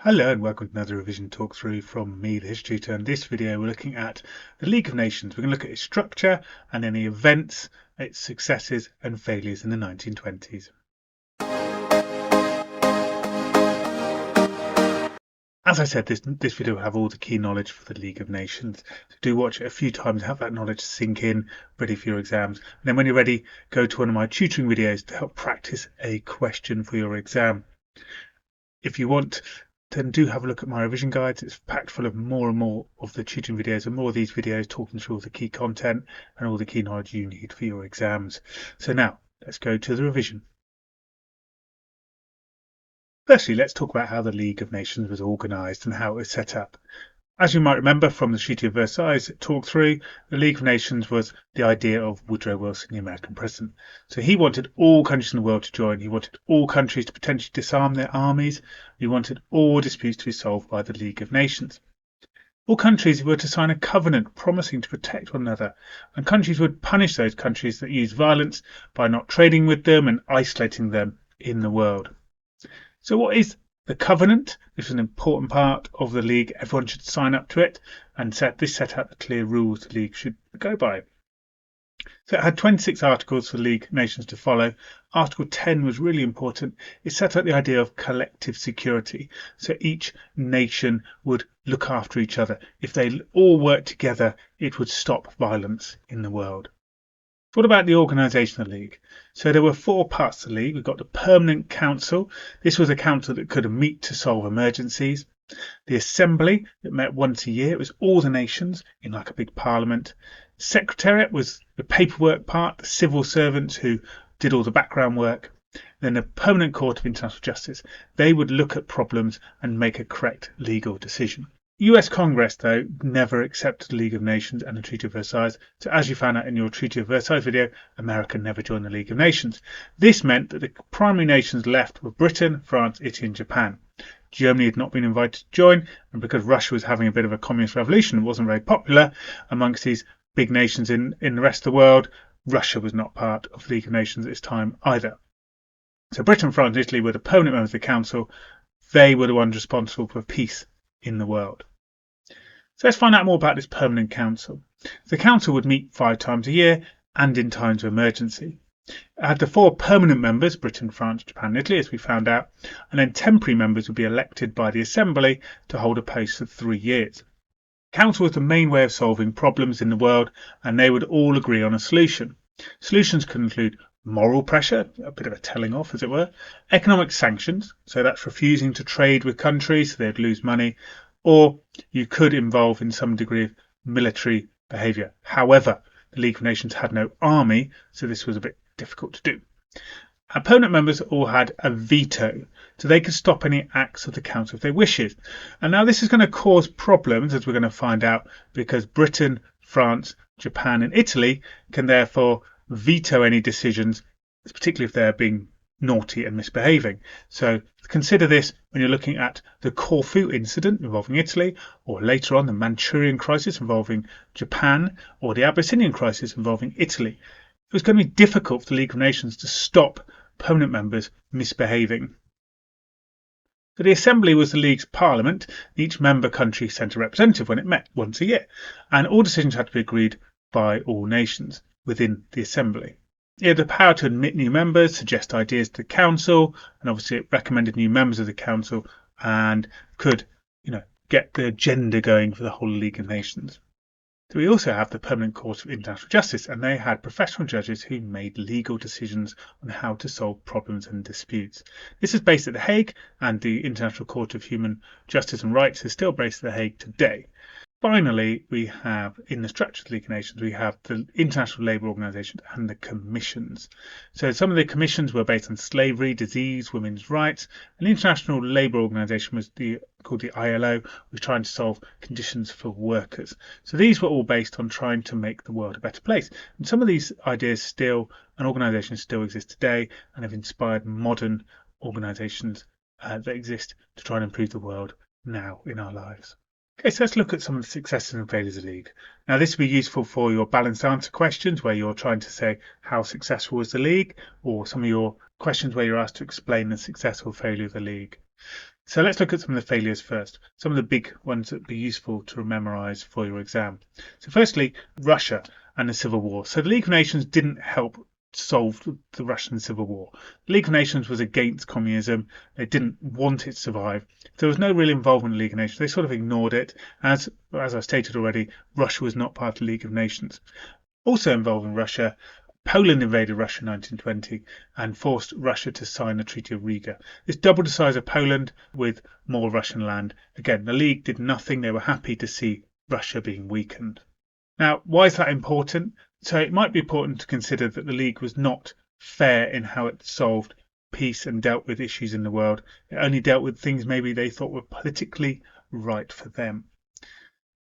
Hello and welcome to another revision talk through from me, the history tutor. In this video we're looking at the League of Nations. We're going to look at its structure and any events, its successes and failures in the 1920s. As I said, this video will have all the key knowledge for the League of Nations. So do watch it a few times, have that knowledge sink in, ready for your exams. And then when you're ready, go to one of my tutoring videos to help practice a question for your exam. If you want, then do have a look at my revision guides. It's packed full of more and more of the tutoring videos and more of these videos talking through all the key content and all the key knowledge you need for your exams. So now let's go to the revision. Firstly, let's talk about how the League of Nations was organised and how it was set up. As you might remember from the Treaty of Versailles talk through, the League of Nations was the idea of Woodrow Wilson, the American president. So he wanted all countries in the world to join. He wanted all countries to potentially disarm their armies. He wanted all disputes to be solved by the League of Nations. All countries were to sign a covenant promising to protect one another, and countries would punish those countries that used violence by not trading with them and isolating them in the world. So what is the covenant? This is an important part of the League. Everyone should sign up to it, and this set out the clear rules the League should go by. So it had 26 articles for League nations to follow. Article 10 was really important. It set out the idea of collective security. So each nation would look after each other. If they all worked together, it would stop violence in the world. What about the organisation of the League? So there were four parts of the League. We've got the Permanent Council. This was a council that could meet to solve emergencies. The Assembly that met once a year. It was all the nations in like a big parliament. Secretariat was the paperwork part, the civil servants who did all the background work. Then the Permanent Court of International Justice. They would look at problems and make a correct legal decision. US Congress, though, never accepted the League of Nations and the Treaty of Versailles. So as you found out in your Treaty of Versailles video, America never joined the League of Nations. This meant that the primary nations left were Britain, France, Italy and Japan. Germany had not been invited to join, and because Russia was having a bit of a communist revolution and wasn't very popular amongst these big nations in the rest of the world, Russia was not part of the League of Nations at this time either. So Britain, France and Italy were the permanent members of the Council. They were the ones responsible for peace in the world. So let's find out more about this Permanent Council. The Council would meet 5 times a year and in times of emergency. It had the 4 permanent members, Britain, France, Japan and Italy, as we found out, and then temporary members would be elected by the Assembly to hold a post for 3 years. The Council was the main way of solving problems in the world, and they would all agree on a solution. Solutions could include moral pressure, a bit of a telling off as it were, economic sanctions, so that's refusing to trade with countries so they'd lose money, or you could involve in some degree of military behaviour. However, the League of Nations had no army, so this was a bit difficult to do. Permanent members all had a veto, so they could stop any acts of the Council if they wished. And now this is going to cause problems, as we're going to find out, because Britain, France, Japan and Italy can therefore veto any decisions, particularly if they're being naughty and misbehaving. So consider this when you're looking at the Corfu incident involving Italy, or later on the Manchurian crisis involving Japan, or the Abyssinian crisis involving Italy. It was going to be difficult for the League of Nations to stop permanent members misbehaving. So the Assembly was the League's parliament. Each member country sent a representative when it met once a year, and all decisions had to be agreed by all nations within the Assembly. It had the power to admit new members, suggest ideas to the Council, and obviously it recommended new members of the Council and could, get the agenda going for the whole League of Nations. So we also have the Permanent Court of International Justice, and they had professional judges who made legal decisions on how to solve problems and disputes. This is based at The Hague, and the International Court of Human Justice and Rights is still based at The Hague today. Finally, we have, in the structure of the League of Nations, we have the International Labour Organization and the commissions. So some of the commissions were based on slavery, disease, women's rights. And the International Labour Organization was called the ILO, was trying to solve conditions for workers. So these were all based on trying to make the world a better place. And some of these ideas and organizations still exist today and have inspired modern organizations that exist to try and improve the world now in our lives. Okay, so let's look at some of the successes and failures of the League. Now this will be useful for your balanced answer questions where you're trying to say how successful was the League, or some of your questions where you're asked to explain the success or failure of the League. So let's look at some of the failures first, some of the big ones that would be useful to memorise for your exam. So firstly, Russia and the Civil War. So the League of Nations didn't help solve the Russian Civil War. The League of Nations was against communism. They didn't want it to survive. There was no real involvement in the League of Nations. They sort of ignored it. As I stated already, Russia was not part of the League of Nations. Also involved in Russia, Poland invaded Russia in 1920 and forced Russia to sign the Treaty of Riga. This doubled the size of Poland with more Russian land. Again, the League did nothing. They were happy to see Russia being weakened. Now, why is that important? So it might be important to consider that the League was not fair in how it solved peace and dealt with issues in the world. It only dealt with things maybe they thought were politically right for them.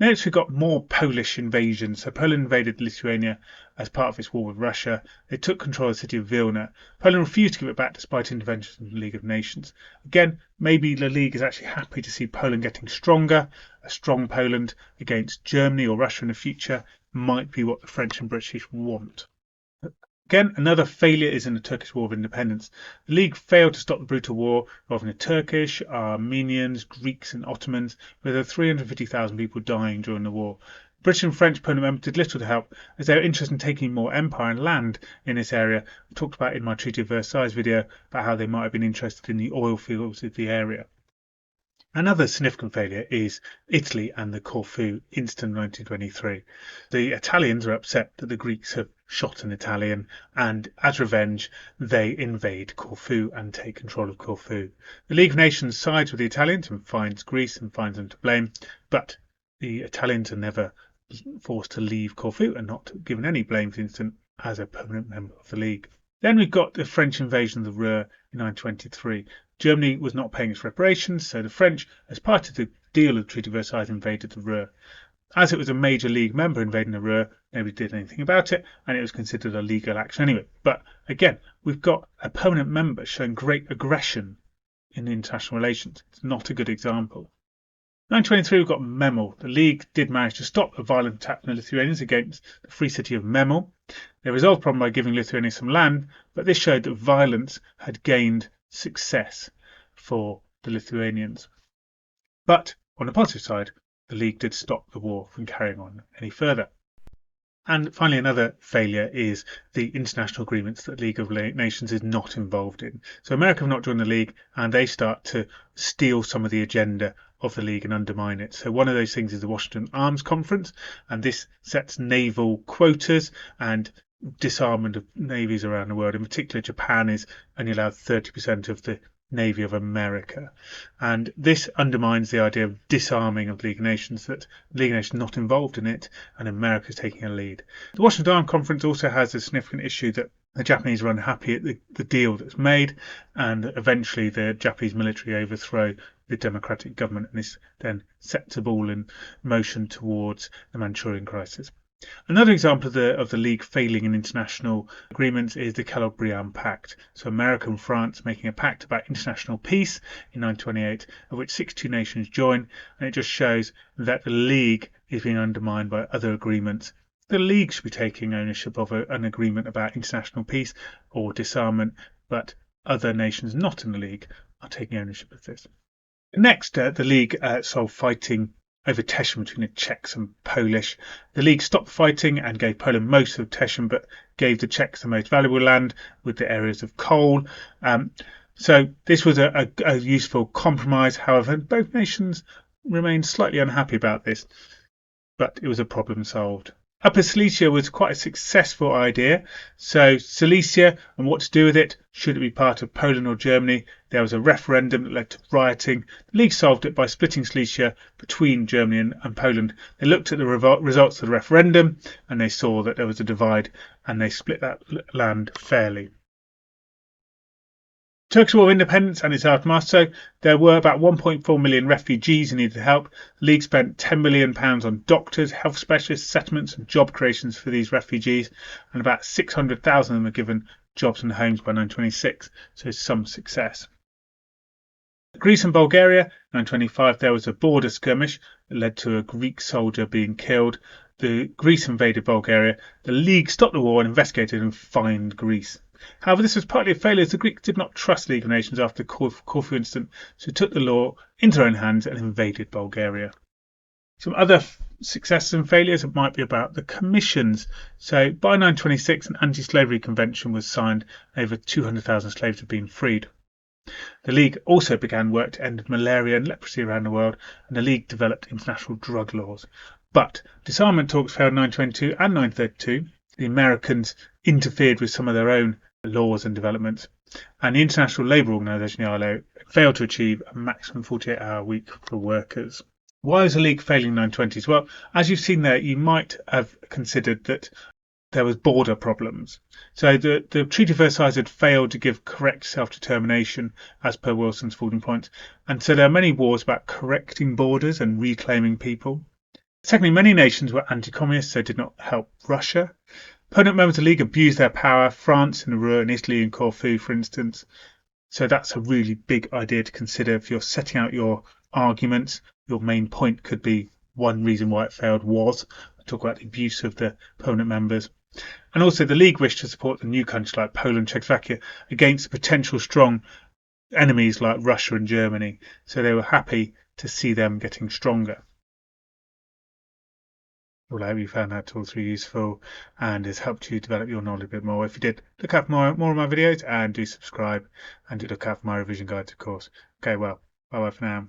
Next, we've got more Polish invasions. So Poland invaded Lithuania as part of its war with Russia. They took control of the city of Vilna. Poland refused to give it back despite interventions from the League of Nations. Again, maybe the League is actually happy to see Poland getting stronger. A strong Poland against Germany or Russia in the future might be what the French and British want. Again, another failure is in the Turkish War of Independence. The League failed to stop the brutal war involving the Turkish, Armenians, Greeks and Ottomans, with over 350,000 people dying during the war. British and French permanent members did little to help, as they were interested in taking more empire and land in this area. I talked about in my Treaty of Versailles video about how they might have been interested in the oil fields of the area. Another significant failure is Italy and the Corfu incident in 1923. The Italians are upset that the Greeks have shot an Italian, and as revenge, they invade Corfu and take control of Corfu. The League of Nations sides with the Italians and finds Greece and finds them to blame, but the Italians are never forced to leave Corfu and not given any blame for the incident as a permanent member of the League. Then we've got the French invasion of the Ruhr in 1923. Germany was not paying its reparations, so the French, as part of the deal of the Treaty of Versailles, invaded the Ruhr. As it was a major League member invading the Ruhr, nobody did anything about it, and it was considered a legal action anyway. But again, we've got a permanent member showing great aggression in international relations. It's not a good example. 1923, we've got Memel. The League did manage to stop a violent attack from the Lithuanians against the free city of Memel. They resolved the problem by giving Lithuania some land, but this showed that violence had gained success for the Lithuanians. But on the positive side, the League did stop the war from carrying on any further. And finally, another failure is the international agreements that the League of Nations is not involved in. So America have not joined the League, and they start to steal some of the agenda of the League and undermine it. So one of those things is the Washington Arms Conference, and this sets naval quotas and disarmament of navies around the world. In particular, Japan is only allowed 30% of the Navy of America. And this undermines the idea of disarming of the League of Nations, that the League of Nations is not involved in it and America is taking a lead. The Washington Arms Conference also has a significant issue that the Japanese are unhappy at the deal that's made, and eventually the Japanese military overthrow the democratic government, and this then sets a ball in motion towards the Manchurian crisis. Another example of the League failing in international agreements is the Kellogg-Briand Pact. So America and France making a pact about international peace in 1928, of which 62 nations join, and it just shows that the League is being undermined by other agreements. The League should be taking ownership of an agreement about international peace or disarmament, but other nations not in the League are taking ownership of this. Next, the League solved fighting over Teschen between the Czechs and Polish. The League stopped fighting and gave Poland most of Teschen, but gave the Czechs the most valuable land with the areas of coal. So this was a useful compromise. However, both nations remained slightly unhappy about this, but it was a problem solved. Upper Silesia was quite a successful idea. So Silesia and what to do with it, should it be part of Poland or Germany? There was a referendum that led to rioting. The League solved it by splitting Silesia between Germany and Poland. They looked at the results of the referendum and they saw that there was a divide, and they split that land fairly. Turkish War of Independence and its aftermath. So there were about 1.4 million refugees who needed help. The League spent £10 million on doctors, health specialists, settlements and job creations for these refugees, and about 600,000 of them were given jobs and homes by 1926, so some success. Greece and Bulgaria, 1925, there was a border skirmish that led to a Greek soldier being killed. The Greece invaded Bulgaria. The League stopped the war and investigated and fined Greece. However, this was partly a failure as the Greeks did not trust the League of Nations after the Corfu incident, so took the law into their own hands and invaded Bulgaria. Some other successes and failures might be about the commissions. So by 926, an anti-slavery convention was signed and over 200,000 slaves had been freed. The League also began work to end malaria and leprosy around the world, and the League developed international drug laws. But disarmament talks failed in 922 and 932. The Americans interfered with some of their own laws and developments, and the International Labour Organization, the ILO, failed to achieve a maximum 48-hour week for workers. Why was the League failing in the 920s? Well, as you've seen there, you might have considered that there was border problems. So the Treaty of Versailles had failed to give correct self-determination as per Wilson's 14 points. And so there are many wars about correcting borders and reclaiming people. Secondly, many nations were anti-communist, so did not help Russia. Opponent members of the League abused their power, France in Rouen and Italy in Corfu, for instance. So that's a really big idea to consider if you're setting out your arguments. Your main point could be one reason why it failed was. I talk about the abuse of the opponent members. And also the League wished to support the new countries like Poland, Czechoslovakia against potential strong enemies like Russia and Germany. So they were happy to see them getting stronger. Well, I hope you found that tool through useful and has helped you develop your knowledge a bit more. If you did, look out for more of my videos and do subscribe and do look out for my revision guides, of course. Okay, well, bye-bye for now.